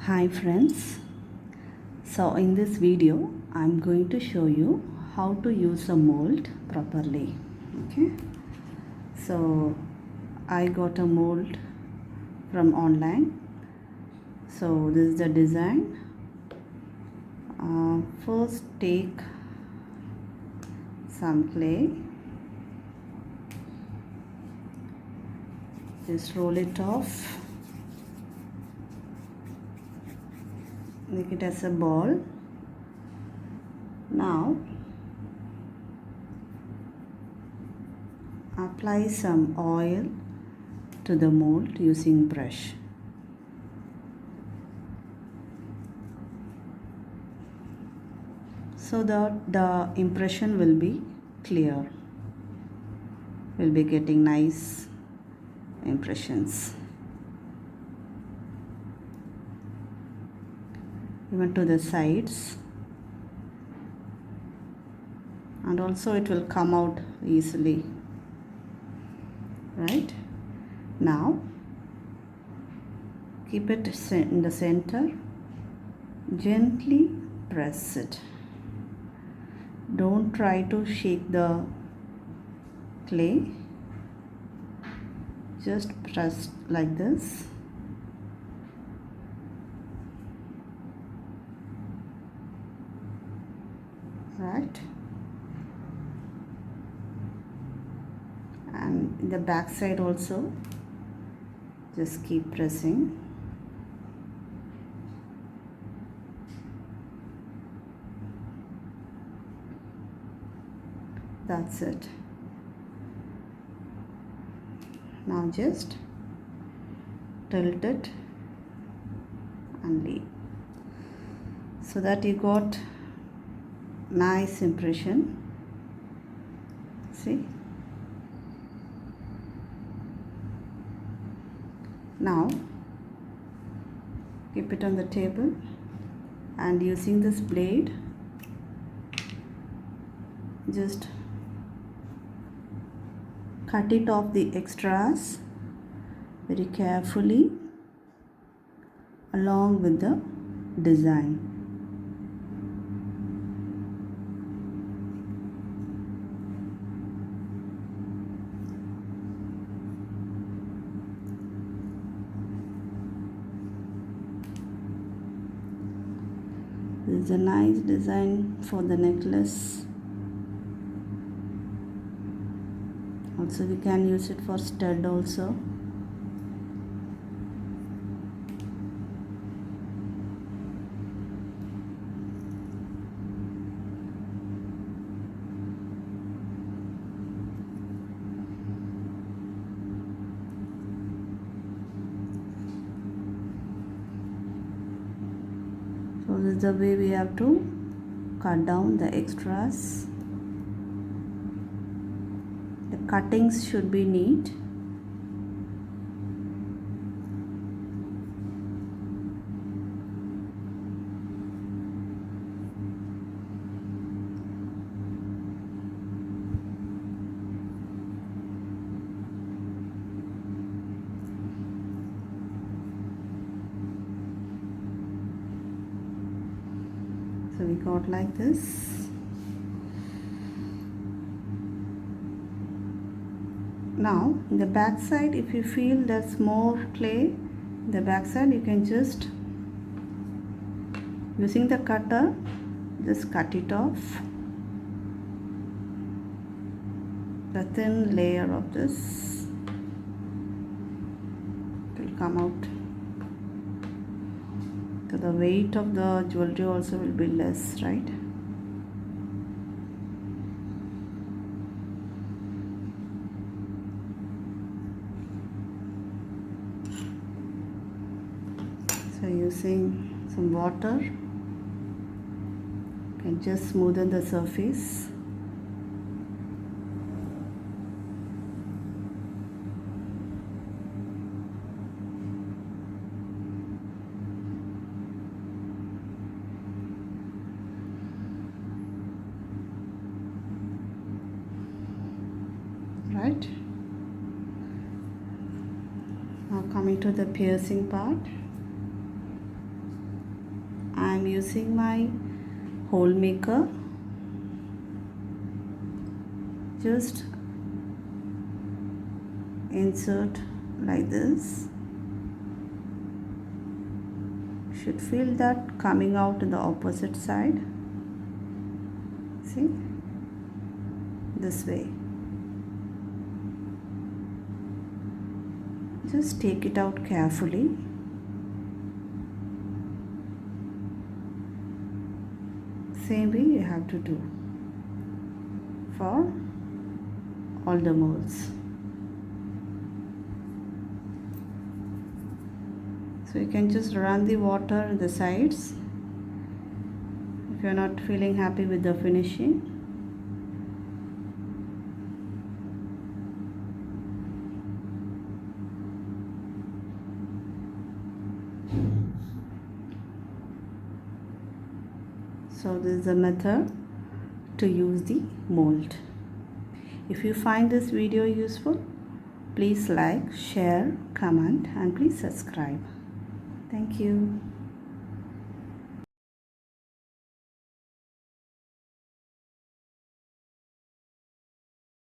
Hi friends, so in this video I'm going to show you how to use a mold properly. Okay, so I got a mold from online. So this is the design. First take some clay, just roll it off, make it as a ball. Now apply some oil to the mold using brush. So that the impression will be clear. We'll be getting nice impressions. Even to the sides. And also it will come out easily. Right? Now keep it in the center. Gently press it. Don't try to shake the clay. Just press like this. Right? And in the back side also, just keep pressing. That's it. Now just tilt it and leave, so that you got nice impression. See? Now keep it on the table and using this blade just cut it off the extras very carefully along with the design. This is a nice design for the necklace. Also we can use it for stud also. So this is the way we have to cut down the extras. The cuttings should be neat. So we got like this. Now in the back side, if you feel there's more clay in the back side, you can just using the cutter just cut it off, the thin layer of this will come out. So the weight of the jewelry also will be less, right? So using some water, you can just smoothen the surface. Right? Now coming to the piercing part. I am using my hole maker. Just insert like this. Should feel that coming out in the opposite side. See, this way. Just take it out carefully. Same way you have to do for all the molds. So you can just run the water in the sides if you're not feeling happy with the finishing. So this is a method to use the mold. If you find this video useful, please like, share, comment, and please subscribe. Thank you.